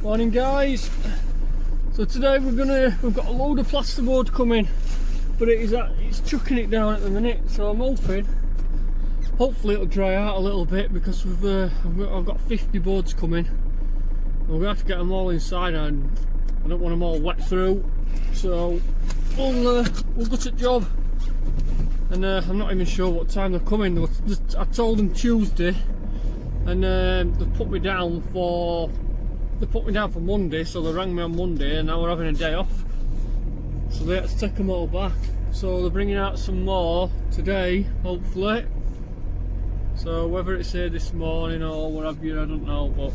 Morning guys. So today we've got a load of plasterboard coming, but it's chucking it down at the minute. So I'm hopefully it'll dry out a little bit, because I've got 50 boards coming. We're gonna have to get them all inside, and I don't want them all wet through. So we'll go to the job, and I'm not even sure what time they're coming. I told them Tuesday, and they put me down for Monday. So they rang me on Monday, and now we're having a day off, so they had to take them all back. So they're bringing out some more today, hopefully. So whether it's here this morning or what have you, I don't know, but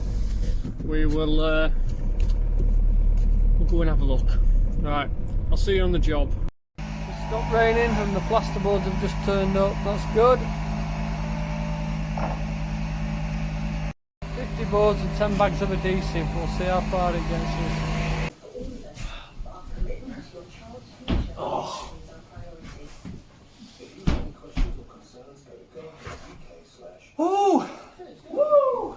we'll go and have a look. Right, I'll see you on the job. It's stopped raining and the plasterboards have just turned up. That's good. 50 boards and 10 bags of adhesive. We'll see how far it gets us. Oh. Woo! Woo!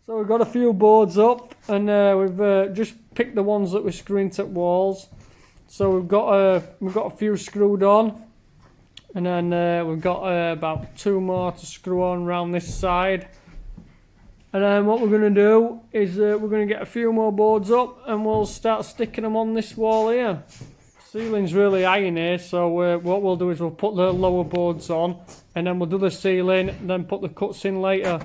So we've got a few boards up, and we've just picked the ones that were screwing to walls. So we've got a few screwed on, and then we've got about 2 more to screw on around this side. And then what we're going to do is we're going to get a few more boards up, and we'll start sticking them on this wall here. Ceiling's really high in here, so what we'll do is we'll put the lower boards on, and then we'll do the ceiling, and then put the cuts in later.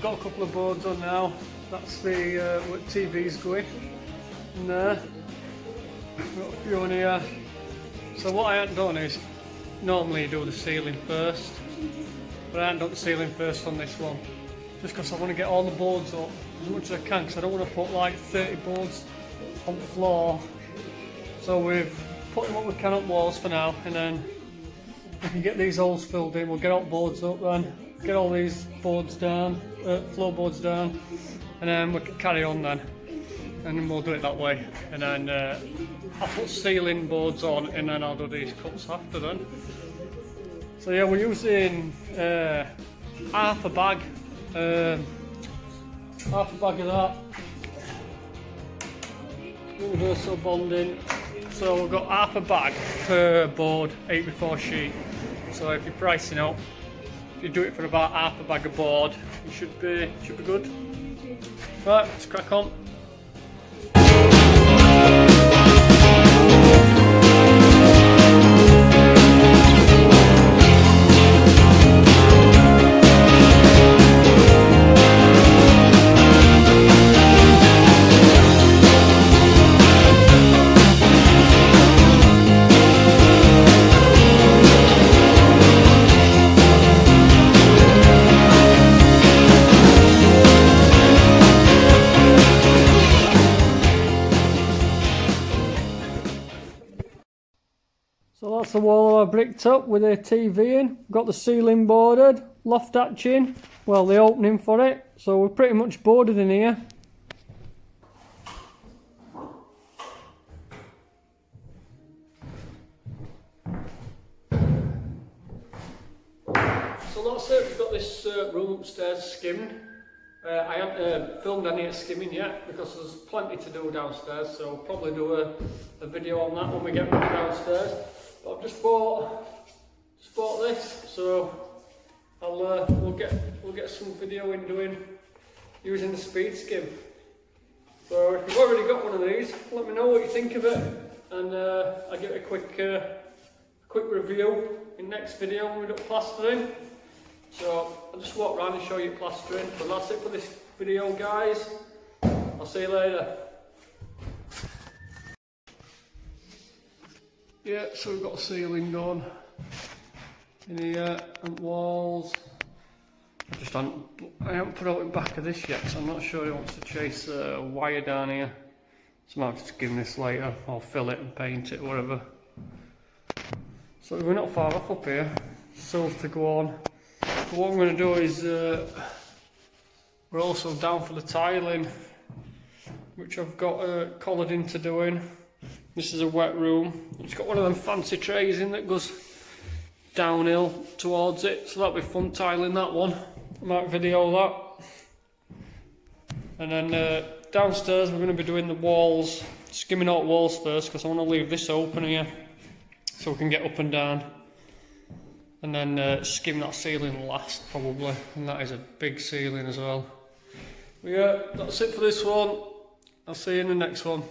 Got a couple of boards on now. That's the what TV's going in there. Got a few on here. So what I hadn't done is, normally you do the ceiling first, but I hadn't done the ceiling first on this one, just because I want to get all the boards up as much as I can, because I don't want to put like 30 boards on the floor. So we've put them what we can up walls for now, and then we can get these holes filled in. We'll get all boards up then, get all these boards down, floorboards down, and then we can carry on then, and then we'll do it that way. And then I'll put ceiling boards on, and then I'll do these cuts after then. So yeah, we're using half a bag of that universal bonding. So we've got half a bag per board, 8x4 sheet. So if you're pricing up, if you do it for about half a bag of board, you should be good. Right, let's crack on. that's the wall I bricked up with a TV in. Got the ceiling boarded, loft hatching, well the opening for it. So we're pretty much boarded in here. So that's it, we've got this room upstairs skimmed. I haven't filmed any skimming yet because there's plenty to do downstairs, so I'll probably do a video on that when we get downstairs. But I've just bought this, so we'll get some video in doing using the speed skim. So if you've already got one of these, let me know what you think of it, and I'll give it a quick review in next video when we do plastering. So I'll just walk around and show you plastering. But that's it for this video, guys. I'll see you later. Yeah, so we've got a ceiling done in here and walls. I haven't put out the back of this yet, so I'm not sure he wants to chase a wire down here. So I might just give him this later. I'll fill it and paint it, whatever. So we're not far off up here. Sills to go on. But what I'm going to do is we're also down for the tiling, which I've got collared into doing. This is a wet room. It's got one of them fancy trays in that goes downhill towards it, so that'll be fun tiling that one. I might video that. And then downstairs we're going to be doing the walls, skimming out walls first because I want to leave this open here so we can get up and down. And then skim that ceiling last probably, and that is a big ceiling as well. But yeah, that's it for this one. I'll see you in the next one.